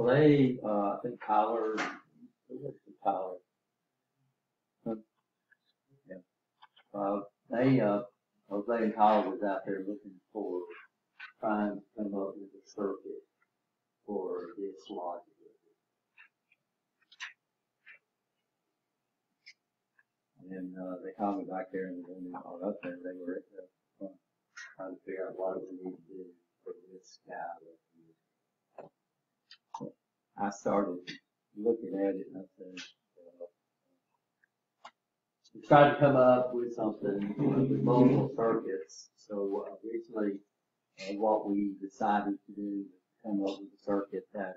Well, I think Tyler, who was it, Tyler? Yeah. Jose and Tyler was out there looking for, trying to come up with a circuit for this logic. And they called me back there and when they called up there, they were trying to figure out what we need to do for this guy. I started looking at it and I said, we tried to come up with something with multiple circuits. So originally, what we decided to do was come up with a circuit that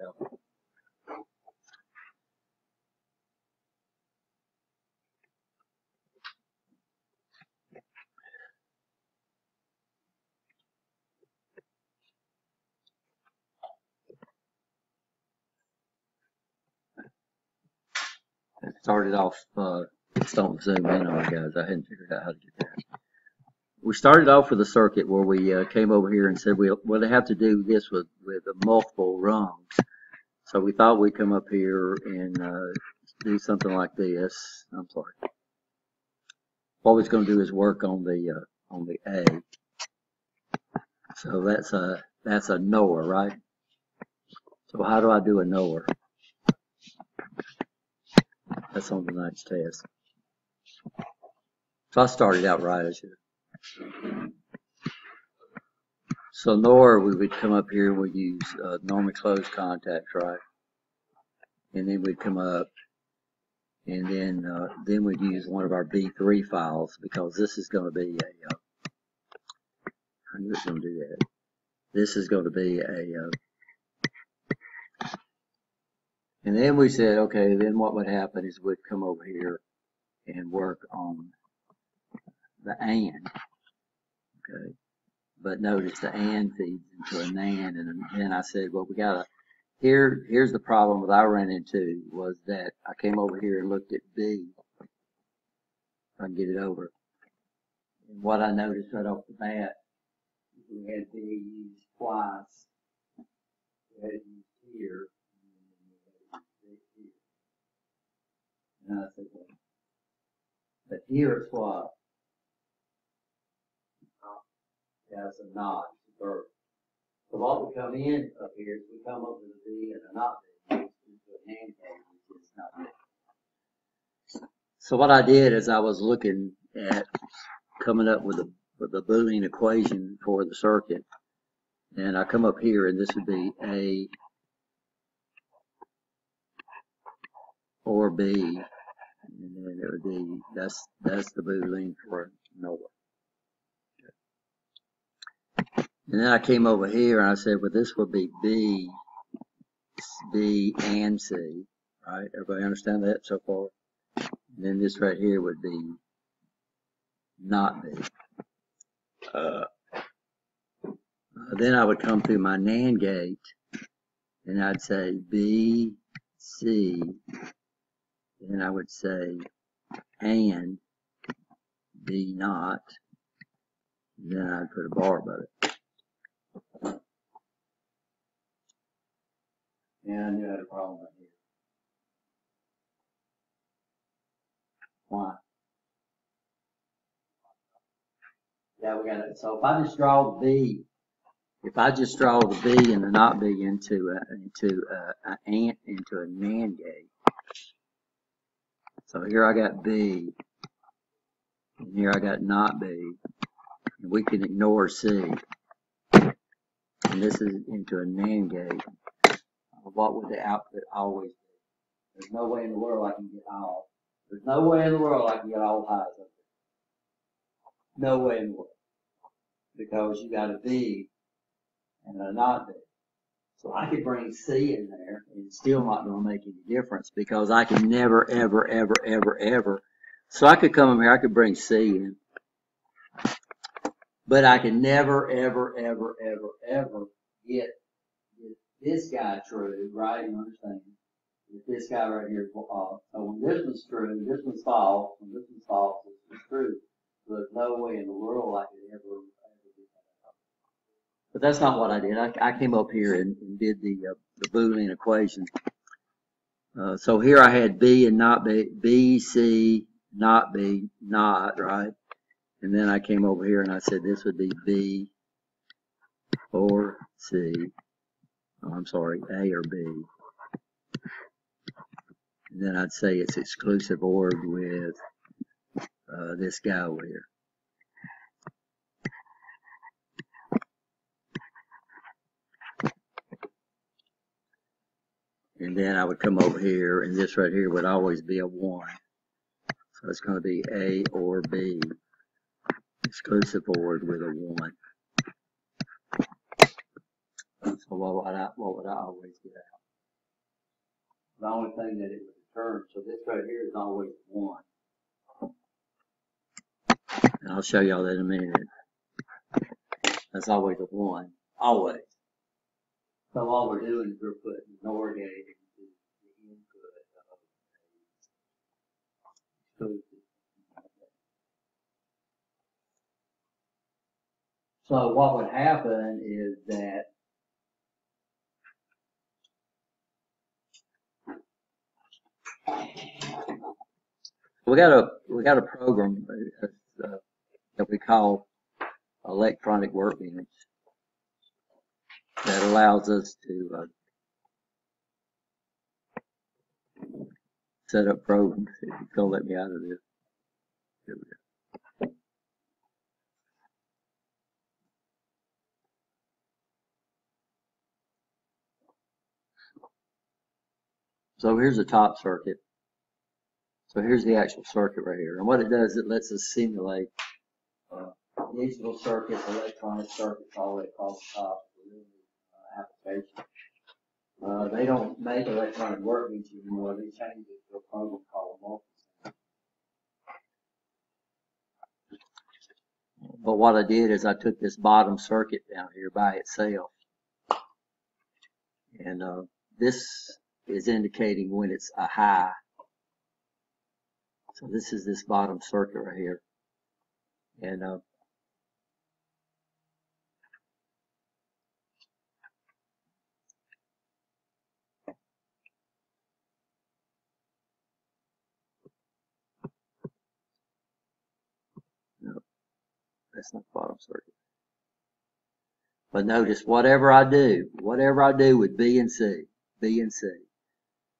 it started off. Just don't zoom in on it, guys. I hadn't figured out how to get that. We started off with a circuit where we came over here and said, well, they have to do this with multiple rungs. So we thought we'd come up here and do something like this. I'm sorry. What we're going to do is work on the A. So that's a NOR, right? So how do I do a NOR? That's on the next test. So I started out right, I should. So NOR, we would come up here and we'd use normally closed contacts, right? And then we'd come up and then we'd use one of our B3 files because this is going to be a, I knew it was going to do that. This is going to be a, and then we said, okay, then what would happen is we'd come over here and work on the AND, okay? But notice the AND feeds into a NAND, and then I said, well, we gotta, here's the problem that I ran into was that I came over here and looked at B, if I can get it over. And what I noticed right off the bat, we had B used twice. We had it used here, and then we had it used here. And I said, well, but here it's what? As a not verb. So what we come in up here is we come up with a B and a not B into a NAND case, which is not B. So what I did is I was looking at coming up with a Boolean equation for the circuit, and I come up here and this would be A or B, and then it would be that's the Boolean for NOR. And then I came over here and I said, well, this would be B and C, right? Everybody understand that so far? And then this right here would be not B. Then I would come through my NAND gate and I'd say B, C, then I would say and B not, then I'd put a bar above it. And I knew I had a problem right here. Why? Yeah, we got it. So if I just draw the B, if I just draw the B and the not B into a NAND gate. So here I got B, and here I got not B, and we can ignore C. And this is into a NAND gate. What would the output always be? There's no way in the world I can get all. There's no way in the world I can get all highs up there. No way in the world. Because you got a B and a not B. So I could bring C in there and it's still not going to make any difference because I can never, ever, ever, ever, ever. So I could come in here, I could bring C in. But I can never, ever, ever, ever, ever get this guy true, right? You understand? If this guy right here is false. So when this one's true, this one's false. When this one's false, this one's true. So there's no way in the world I could ever do that. But that's not what I did. I came up here and did the Boolean equation. So here I had B and not B, B, C, not B, not, right? And then I came over here and I said this would be B or C. Oh, I'm sorry, A or B. And then I'd say it's exclusive OR with this guy over here. And then I would come over here, and this right here would always be a 1. So it's going to be A or B, exclusive OR with a 1. So what would I always get out? The only thing that it would return, so this right here is always 1. And I'll show y'all that in a minute. That's always a 1. Always. So all we're doing is we're putting NOR gate into the input of a. So what would happen is that we got a program that we call electronic workbench that allows us to set up programs. If you don't let me out of this, here we go. So here's the top circuit. So here's the actual circuit right here. And what it does, it lets us simulate digital circuits, electronic circuits, all that across the top of the application. They don't make electronic workbench anymore. They changed it to a program called Multisense. But what I did is I took this bottom circuit down here by itself. And this is indicating when it's a high. So this is this bottom circuit right here. And no, that's not the bottom circuit. But notice whatever I do with B and C.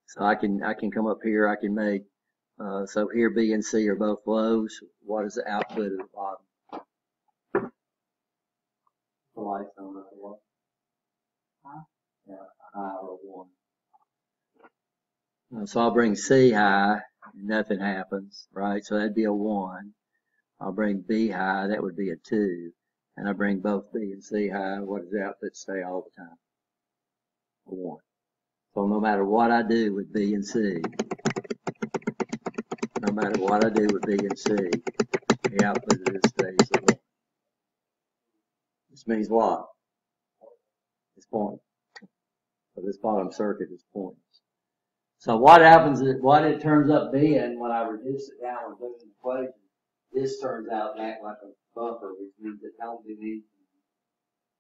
So I can come up here, I can make so here B and C are both lows. What is the output at the bottom? The light's on at what? Yeah, high or 1. So I'll bring C high, nothing happens, right? So that'd be a 1. I'll bring B high, that would be a 2. And I bring both B and C high, what does the output say all the time? A 1. So no matter what I do with B and C, the output of this stays a 1. This means what? It's pointless. So this bottom circuit is pointless. So what happens is, what it turns up being when I reduce it down and put it in the equation, this turns out to act like a buffer, which means it don't do anything.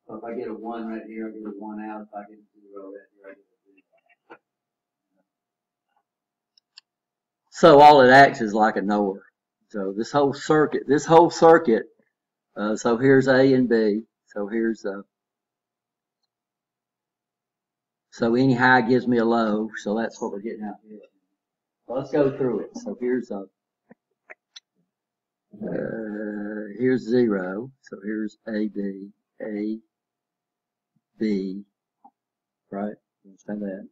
So if I get a 1 right here, I get a 1 out. If I get a 0 right here, I get a 0. So all it acts is like a NOR. So this whole circuit, so here's A and B. So here's so any high gives me a low. So that's what we're getting out here. So let's go through it. So here's here's 0. So here's A, B, right? Understand that?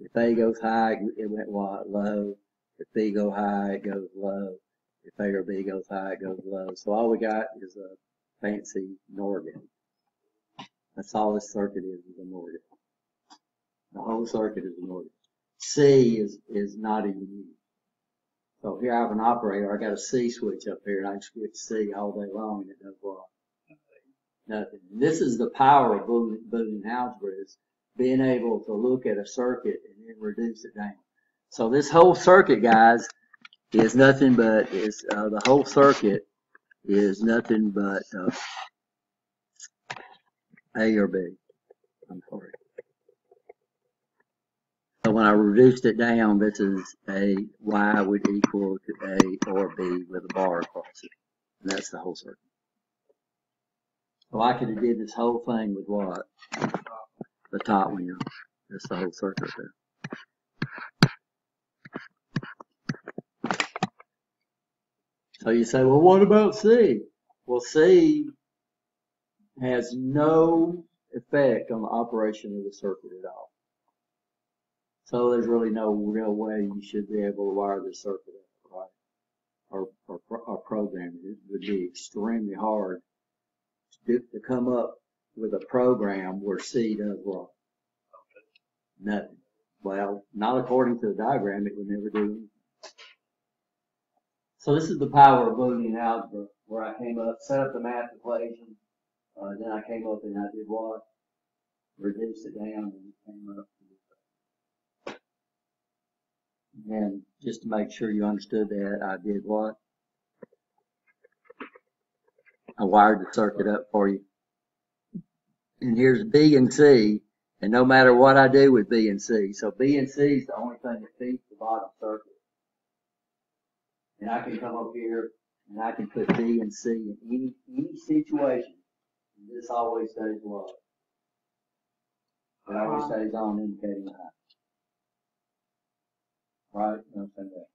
If A goes high, it went what? Low. If B goes high, it goes low. If A or B goes high, it goes low. So all we got is a fancy NOR gate. That's all this circuit is a NOR gate. The whole circuit is a NOR gate. C is not even used. So here I have an operator. I got a C switch up here, and I can switch C all day long, and it does what? Nothing. And this is the power of Boolean algebra, is being able to look at a circuit and then reduce it down. So this whole circuit, guys, is nothing but the whole circuit is nothing but A or B. I'm sorry. So when I reduced it down, this is a y would equal to A or B with a bar across it. And that's the whole circle. So I could have did this whole thing with what? The top one, that's the whole circle there. So you say, well, what about C? Well, C has no effect on the operation of the circuit at all. So there's really no real way you should be able to wire the circuit up, right? Or program it. It would be extremely hard to come up with a program where C does what? Nothing. Well, not according to the diagram, it would never do anything. So this is the power of Boolean algebra, where I came up, set up the math equation, then I came up and I did what? Reduced it down and came up to this. And just to make sure you understood that, I did what? I wired the circuit up for you. And here's B and C, and no matter what I do with B and C, so B and C is the only thing that feeds the bottom circuit. And I can come up here and I can put B and C in any situation. And this always stays low. It always stays on, indicating high. Right? You understand that?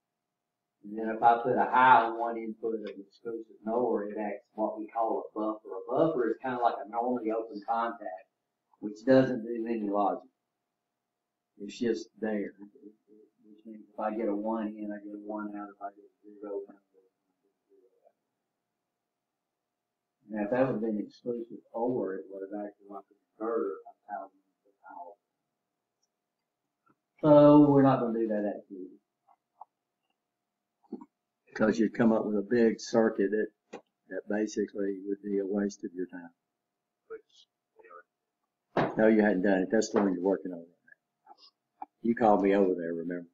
And then if I put a high on one input of the exclusive NOR, it acts what we call a buffer. A buffer is kind of like a normally open contact, which doesn't do any logic. It's just there. Which means if I get a 1 in, I get a 1 out. If I get a 0 in, I get a 0 out. Now, if that would have been exclusive OR, it would have acted like a converter of power to power. So we're not going to do that activity. Because you'd come up with a big circuit that basically would be a waste of your time. No, you hadn't done it. That's the one you're working on right now. You called me over there, remember?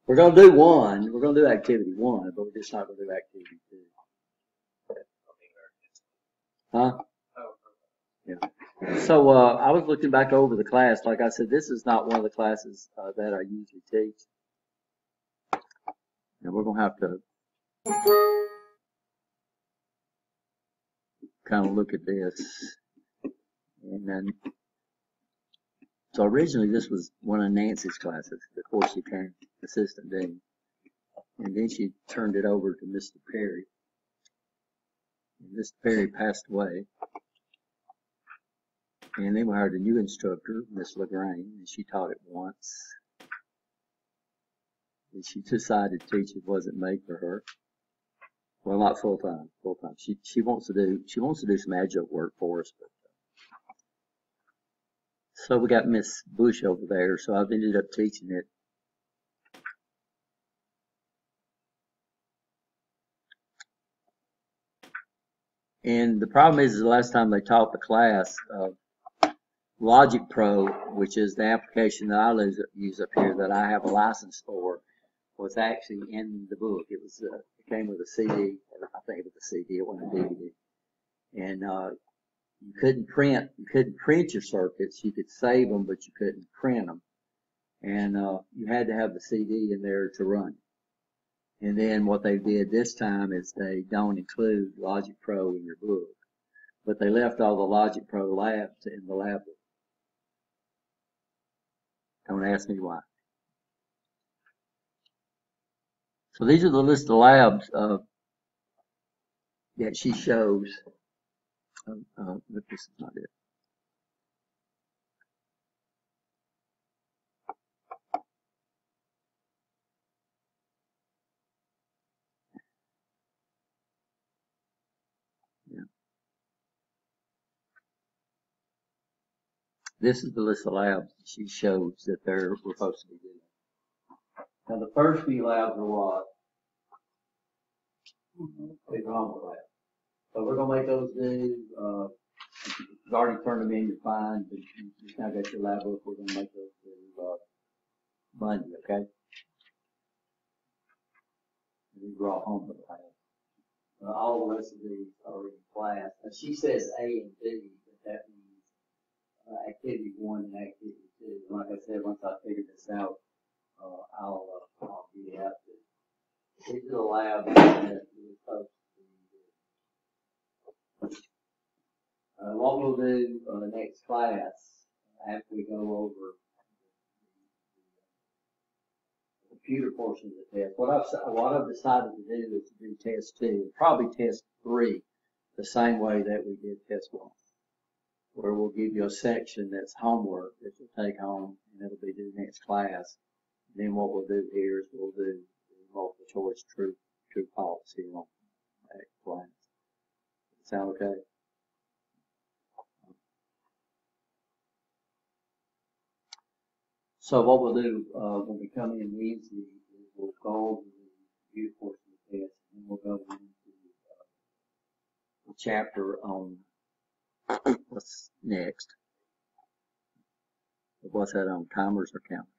We're going to do one. We're going to do activity 1, but we're just not going to do activity 2. Huh? Yeah. So I was looking back over the class. Like I said, this is not one of the classes that I usually teach. And we're going to have to kind of look at this. And then, so originally this was one of Nancy's classes. Of course, she turned assistant dean. And then she turned it over to Mr. Perry. And Mr. Perry passed away. And then we hired a new instructor, Miss LaGrange, and she taught it once. And she decided teaching wasn't made for her. Well, not full time. She wants to do some adjunct work for us, but so we got Miss Bush over there. So I've ended up teaching it. And the problem is the last time they taught the class, Logic Pro, which is the application that I use up here that I have a license for, was actually in the book. It was it came with a CD. I think it was a CD. It wasn't a DVD. And you couldn't print your circuits. You could save them, but you couldn't print them. And you had to have the CD in there to run. And then what they did this time is they don't include Logic Pro in your book, but they left all the Logic Pro labs in the lab book. Don't ask me why. So these are the list of labs that she shows. But this is not it. Yeah. This is the list of labs she shows that we're supposed to be doing. Now the first few labs are what? What's wrong with that? So we're gonna make those do. You've already turned them in, you're fine. But you now got your lab book. We're gonna make those do Monday, okay? And we're all home for the class. All the rest of these are in class. Now she says A and B, but that means activity 1 and activity 2. Like I said, once I figure this out, I'll get out to the lab and what we'll do next class, after we go over the computer portion of the test, what I've decided to do is to do test 2, probably test 3, the same way that we did test 1, where we'll give you a section that's homework that you'll take home, and it'll be due next class. And then what we'll do here is we'll do multiple choice true false here on that class. Sound okay? So what we'll do when we come in Wednesday is we'll go over the computer portion of the test, and then we'll go into the chapter on what's next. What's that on, timers or counters?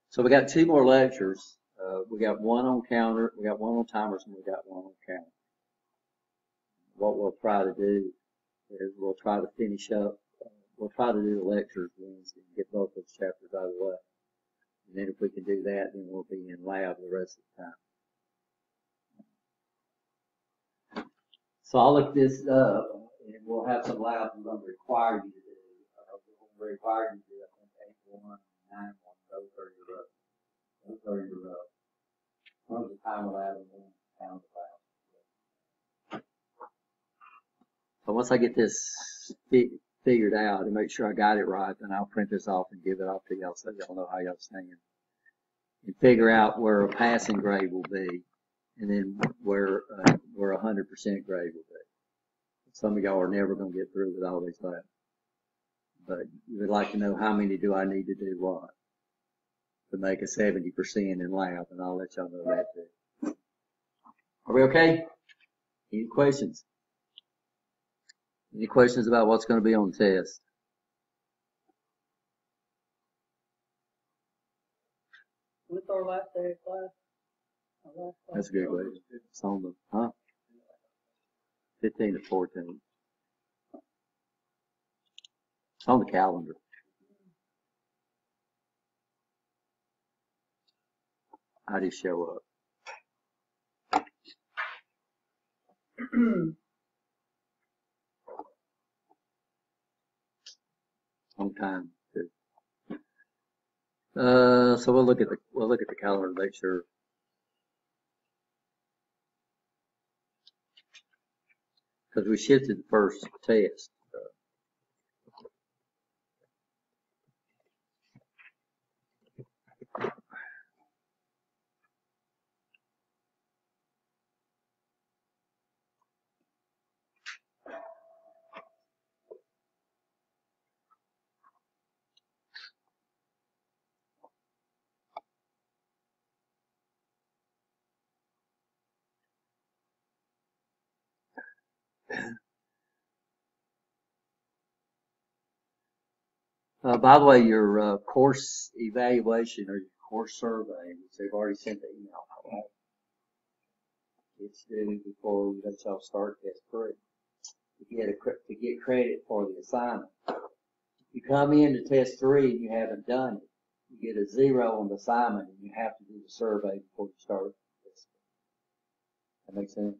So we got 2 more lectures. We got 1 on counter, we got 1 on timers, and we got 1 on counter. What we'll try to do is we'll try to finish up, we'll try to do the lectures Wednesday and get both those chapters out of the way. And then if we can do that, then we'll be in lab the rest of the time. So I'll look this up, and we'll have some labs we're going to require you to do. We'll require you to do, I think, 8-1 and 9-1. Those are your one's a timer lab and one's a counter lab. So once I get this figured out and make sure I got it right, then I'll print this off and give it off to y'all so y'all know how y'all stand. And figure out where a passing grade will be, and then where a 100% grade will be. Some of y'all are never going to get through with all these labs. But you would like to know how many do I need to do what to make a 70% in lab, and I'll let y'all know that too. Are we okay? Any questions? Any questions about what's going to be on the test? What's our last day of class? That's a good question. It's on the, 15 to 14. It's on the calendar. I just show up. On time too. So we'll look at the calendar to make sure. Because we shifted the first test. By the way, your course evaluation or your course survey, which they've already sent the email out, right? It's due before we let y'all start test 3 to get credit for the assignment. If you come in to test 3 and you haven't done it, you get a 0 on the assignment, and you have to do the survey before you start test. That makes sense?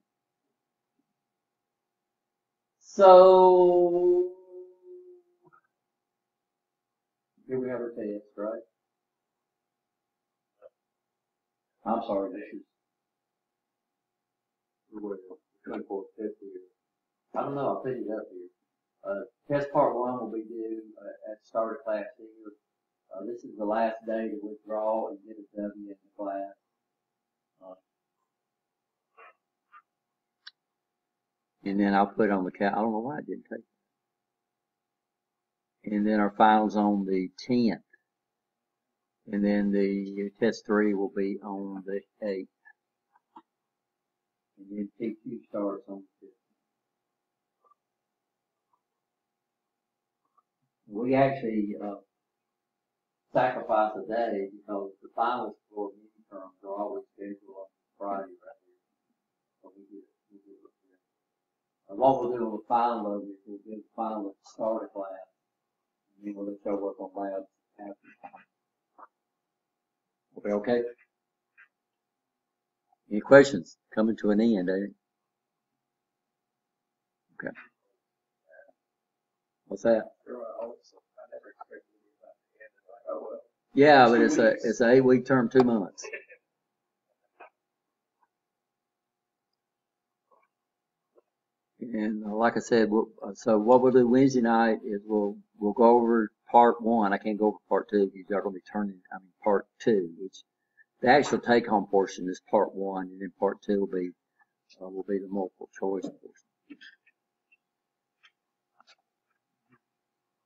So here we have our test, right? I'm sorry, this is 24th, 5th here. I don't know, I'll figure it up here. Test part 1 will be due at the start of class here. This is the last day to withdraw and get a W in the class. And then I'll put it on the I don't know why I didn't take it. And then our finals on the 10th. And then the test 3 will be on the 8th. And then T2 starts on the 5th. We actually sacrifice a day because the finals for midterms are always scheduled on Friday right here. what we'll do on the final of it is we'll do the final at the start of class. And then we'll let y'all work on labs after. We okay? Any questions? Coming to an end, ain't it? Okay. What's that? Yeah, but it's an 8-week term, 2 months. And like I said, so what we'll do Wednesday night is we'll go over part 1. I can't go over part 2 because y'all gonna be turning. Part 2, which the actual take-home portion is part 1, and then part 2 will be the multiple choice portion.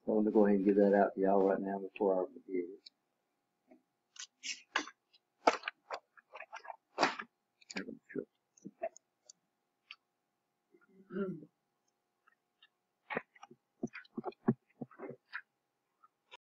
So I'm gonna go ahead and give that out to y'all right now before I forget it. Sure.